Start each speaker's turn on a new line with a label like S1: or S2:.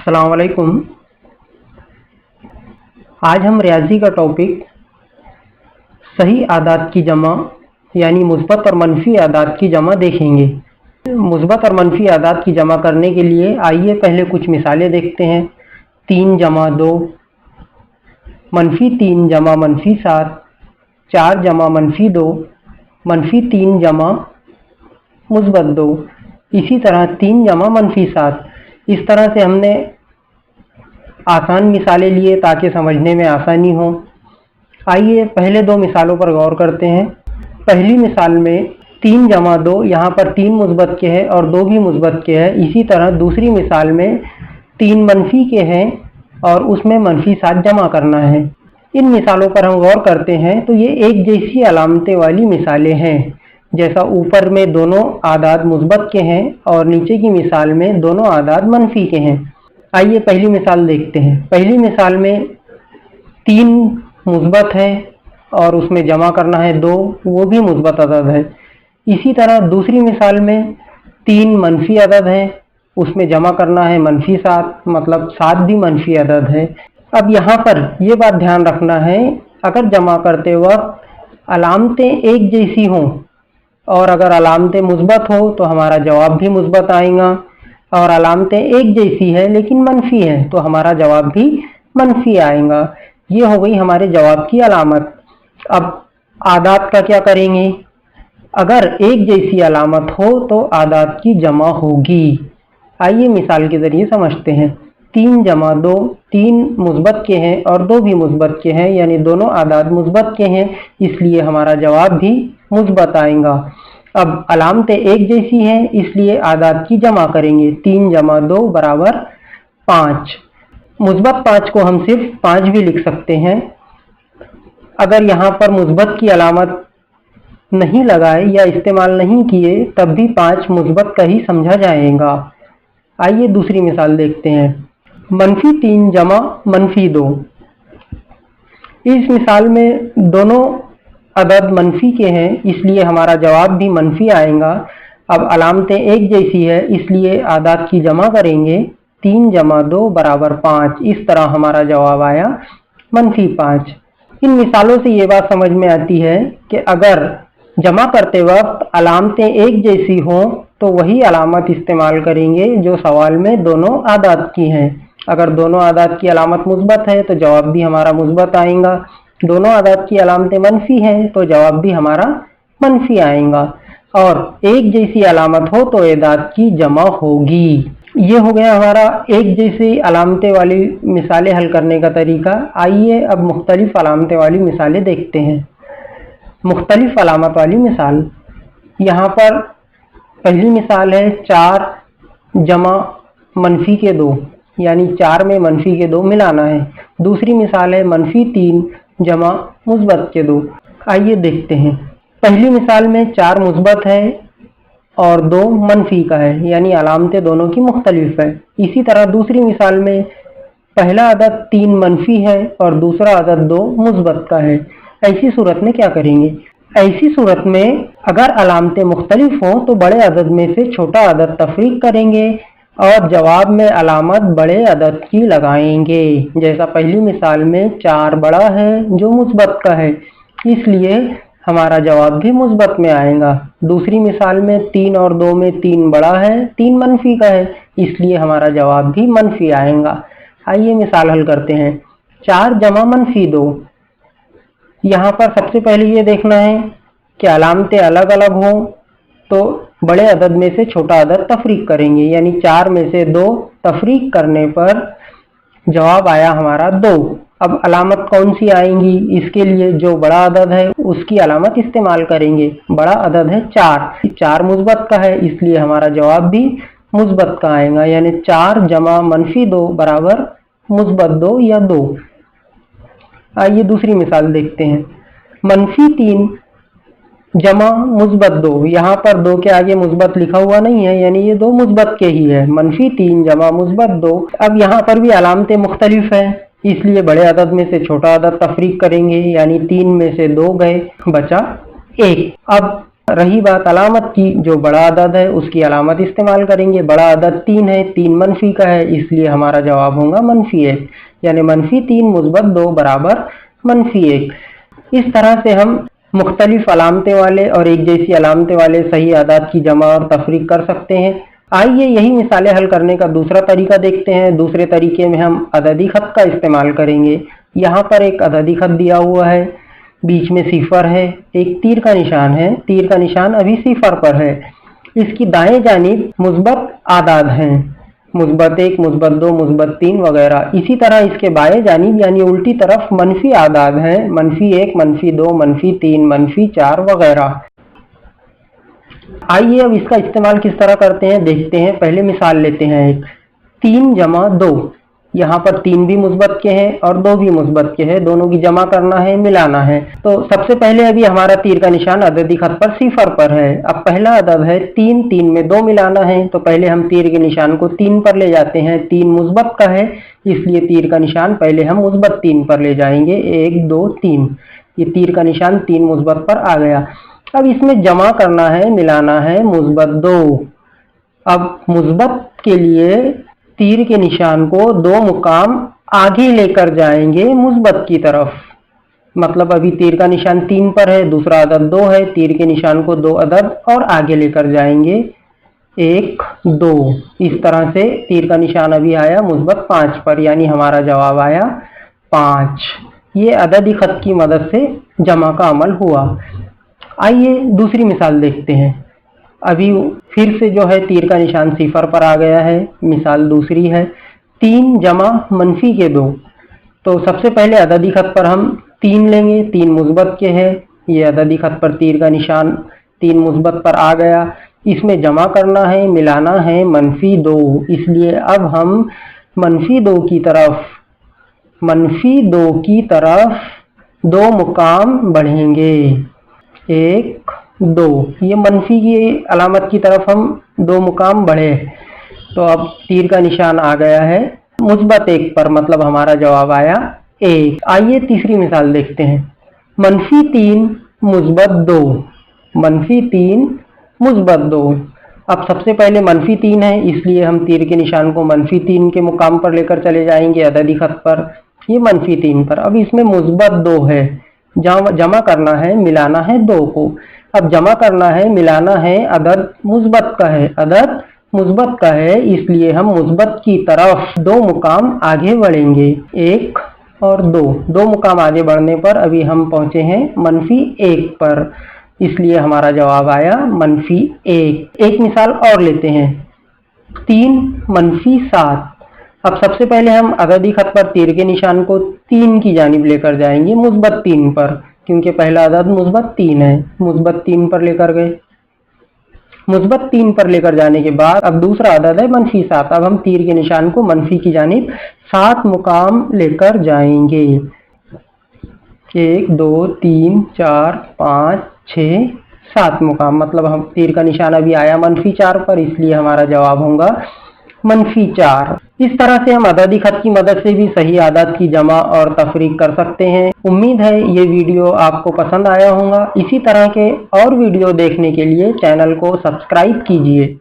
S1: अस्सलाम वालेकुम। आज हम रियाजी का टॉपिक सही आदात की जमा यानी मुस्बत और मनफी आदात की जमा देखेंगे। मुस्बत और मनफी आदात की जमा करने के लिए आइए पहले कुछ मिसालें देखते हैं। 3 जमा 2, मनफी 3 जमा मनफी 7, 4 जमा मनफी 2, मनफी 3 जमा मुस्बत 2, इसी तरह 3 जमा मनफी 7। इस तरह से हमने आसान मिसालें लिए ताकि समझने में आसानी हो। आइए पहले 2 मिसालों पर गौर करते हैं। पहली मिसाल में 3 जमा 2, यहाँ पर 3 मुस्बत के हैं और 2 भी मुस्बत के हैं। इसी तरह दूसरी मिसाल में 3 मनफी के हैं और उसमें मनफी 7 जमा करना है। इन मिसालों पर हम गौर करते हैं तो ये एक जैसी अलामतें वाली मिसालें हैं। जैसा ऊपर में दोनों आदाद मुस्बत के हैं और नीचे की मिसाल में दोनों आदाद मनफी के हैं। आइए पहली मिसाल देखते हैं। पहली मिसाल में 3 मुस्बत है और उसमें जमा करना है 2, वो भी मुस्बत अदद है। इसी तरह दूसरी मिसाल में 3 मनफी अदद है, उसमें जमा करना है मनफी 7, मतलब 7 भी मनफी अदद है। अब यहाँ पर ये बात ध्यान रखना है, अगर जमा करते वक्त अलामतें एक जैसी हों और अगर अलामतें मुस्बत हो तो हमारा जवाब भी मुस्बत आएगा, और अलामतें एक जैसी है लेकिन मनफी है तो हमारा जवाब भी मनफी आएगा। ये हो गई हमारे जवाब की अलामत। अब आदात का क्या करेंगे? अगर एक जैसी अलामत हो तो आदात की जमा होगी। आइए मिसाल के ज़रिए समझते हैं। 3 जमा 2, 3 मुस्बत के हैं और 2 भी मुस्बत के हैं, यानी दोनों आदाद मुस्बत के हैं, इसलिए हमारा जवाब भी मुस्बत आएगा। अब अलामतें एक जैसी हैं इसलिए आदाद की जमा करेंगे। 3 जमा 2 बराबर 5। मुस्बत 5 को हम सिर्फ 5 भी लिख सकते हैं। अगर यहाँ पर मुस्बत की अलामत नहीं लगाए या इस्तेमाल नहीं किए तब भी 5 मुस्बत का ही समझा जाएगा। आइए दूसरी मिसाल देखते हैं। मनफी 3 जमा मनफी 2। इस मिसाल में दोनों अदद मनफी के हैं इसलिए हमारा जवाब भी मनफी आएगा। अब अलामतें एक जैसी है इसलिए आदाद की जमा करेंगे। 3 जमा 2 बराबर 5। इस तरह हमारा जवाब आया मनफी 5। इन मिसालों से ये बात समझ में आती है कि अगर जमा करते वक्त अलामतें एक जैसी हों तो वही अलामत इस्तेमाल करेंगे जो सवाल में दोनों आदाद की हैं। अगर दोनों आदाद की अलामत मुस्बत है तो जवाब भी हमारा मुस्बत आएगा। दोनों आदाद की अलामतें मनफी हैं तो जवाब भी हमारा मनफी आएगा। और एक जैसी अलामत हो तो आदाद की जमा होगी। ये हो गया हमारा एक जैसी अलामतें वाली मिसालें हल करने का तरीका। आइए अब मुख्तलिफ अलामतें वाली मिसालें देखते हैं। मुख्तलिफ अलामत वाली मिसाल, यहाँ पर पहली मिसाल है 4 जमा मनफी के 2, यानी 4 में मनफी के 2 मिलाना है। दूसरी मिसाल है मनफी 3 जमा मुस्बत के 2। आइए देखते हैं। पहली मिसाल में 4 मुस्बत है और 2 मनफी का है, यानी अलामतें दोनों की मुख्तलिफ है। इसी तरह दूसरी मिसाल में पहला अदद 3 मनफी है और दूसरा अदद 2 मुस्बत का है। ऐसी सूरत में क्या करेंगे? ऐसी सूरत में अगर अलामतें मुख्तलिफ हों तो बड़े अदद में से छोटा अदद तफरीक करेंगे और जवाब में अलामत बड़े अदद की लगाएंगे। जैसा पहली मिसाल में 4 बड़ा है जो मुस्बत का है, इसलिए हमारा जवाब भी मुस्बत में आएगा। दूसरी मिसाल में 3 और 2 में 3 बड़ा है, 3 मनफी का है, इसलिए हमारा जवाब भी मनफी आएगा। आइए मिसाल हल करते हैं। 4 जमा मनफी 2। यहाँ पर सबसे पहले ये देखना है कि अलामतें अलग अलग हों तो बड़े अदद में से छोटा अदद तफरीक करेंगे, यानी 4 में से 2 तफरीक करने पर जवाब आया हमारा 2। अब अलामत कौन सी आएंगी? इसके लिए जो बड़ा अदद है उसकी अलामत इस्तेमाल करेंगे। बड़ा अदद है 4, 4 मुस्बत का है इसलिए हमारा जवाब भी मुस्बत का आएगा, यानी 4 जमा मनफी 2 बराबर मुस्बत 2 या 2। आइए दूसरी मिसाल देखते हैं। मनफी 3 जमा मुस्बत 2। यहाँ पर 2 के आगे मुस्बत लिखा हुआ नहीं है, यानी ये 2 मुस्बत के ही है। मनफी 3 जमा मुस्बत 2। अब यहाँ पर भी अलामतें मुख्तलिफ हैं इसलिए बड़े अदद में से छोटा अदद तफरीक करेंगे, यानी 3 में से 2 गए, बचा 1। अब रही बात अलामत की, जो बड़ा अदद है उसकी अलामत इस्तेमाल करेंगे। बड़ा अदद 3 है, 3 मनफी का है, इसलिए हमारा जवाब होगा -1, यानी -3 मुस्बत 2 बराबर -1। इस तरह से हम मुख्तलिफ अलामतें वाले और एक जैसी अलामतें वाले सही आदाद की जमा और तफरीक कर सकते हैं। आइए यही मिसालें हल करने का दूसरा तरीका देखते हैं। दूसरे तरीके में हम अददी खत का इस्तेमाल करेंगे। यहाँ पर एक अददी खत दिया हुआ है, बीच में सिफर है, एक तीर का निशान है, तीर का निशान अभी सिफर पर है। इसकी दाएं जानिब मुस्बत आदाद हैं, -1, -2, -3 वगैरह। इसी तरह इसके बाएं जानिब यानी उल्टी तरफ मनफी आदाद हैं, -1, -2, -3, -4 वगैरह। आइए अब इसका इस्तेमाल किस तरह करते हैं देखते हैं। पहले मिसाल लेते हैं एक 3 जमा 2। यहाँ पर 3 भी मुस्बत के हैं और 2 भी मुस्बत के हैं, दोनों की जमा करना है, मिलाना है। तो सबसे पहले अभी हमारा तीर का निशान अददी खत पर सिफर पर है। अब पहला अदद है 3, 3 में 2 मिलाना है, तो पहले हम तीर के निशान को 3 पर ले जाते हैं। 3 मुस्बत का है, इसलिए तीर का निशान पहले हम मुस्बत 3 पर ले जाएंगे। 1, 2, 3, ये तीर का निशान 3 मुस्बत पर आ गया। अब इसमें जमा करना है, मिलाना है, मुस्बत 2। अब मुस्बत के लिए तीर के निशान को 2 मुकाम आगे लेकर जाएंगे मुस्बत की तरफ। मतलब अभी तीर का निशान 3 पर है, दूसरा अदद 2 है, तीर के निशान को 2 अदद और आगे लेकर जाएंगे, 1, 2। इस तरह से तीर का निशान अभी आया मुस्बत 5 पर, यानी हमारा जवाब आया 5। ये अददी खत की मदद से जमा का अमल हुआ। आइए दूसरी मिसाल देखते हैं। अभी फिर से जो है तीर का निशान सिफर पर आ गया है। मिसाल दूसरी है 3 जमा मनफी के 2। तो सबसे पहले अददी खत पर हम 3 लेंगे, 3 मुस्बत के हैं, ये अददी खत पर तीर का निशान 3 मुस्बत पर आ गया। इसमें जमा करना है, मिलाना है, -2। इसलिए अब हम -2 की तरफ 2 मुकाम बढ़ेंगे, 1, 2। ये मनफी की अलामत की तरफ हम 2 मुकाम बढ़े, तो अब तीर का निशान आ गया है मुस्बत 1 पर, मतलब हमारा जवाब आया 1। आइए तीसरी मिसाल देखते हैं। -3 मुस्बत 2, -3 मुस्बत 2। अब सबसे पहले -3 है, इसलिए हम तीर के निशान को -3 के मुकाम पर लेकर चले जाएंगे अददी खत पर, ये -3 पर। अब इसमें मुस्बत 2 है, जमा करना है, मिलाना है 2 को। अब जमा करना है, मिलाना है, अदद मुस्बत का है, अदद मुस्बत का है, इसलिए हम मुस्बत की तरफ 2 मुकाम आगे बढ़ेंगे, 1 और 2। 2 मुकाम आगे बढ़ने पर अभी हम पहुंचे हैं -1 पर, इसलिए हमारा जवाब आया -1। एक मिसाल और लेते हैं 3 -7। अब सबसे पहले हम अददी खत पर तीर के निशान को 3 की जानिब लेकर जाएंगे मुस्बत 3 पर, क्योंकि पहला अदद मुस्बत 3 है, मुस्बत 3 पर लेकर गए। मुस्बत 3 पर लेकर जाने के बाद अब दूसरा अदद है -7। अब हम तीर के निशान को मनफी की जानिब 7 मुकाम लेकर जाएंगे, 1, 2, 3, 4, 5, 6, 7 मुकाम। मतलब हम तीर का निशान अभी आया -4 पर, इसलिए हमारा जवाब होगा -4। इस तरह से हम अददी खत की मदद से भी सही आदाद की जमा और तफरीक कर सकते हैं। उम्मीद है ये वीडियो आपको पसंद आया होगा। इसी तरह के और वीडियो देखने के लिए चैनल को सब्सक्राइब कीजिए।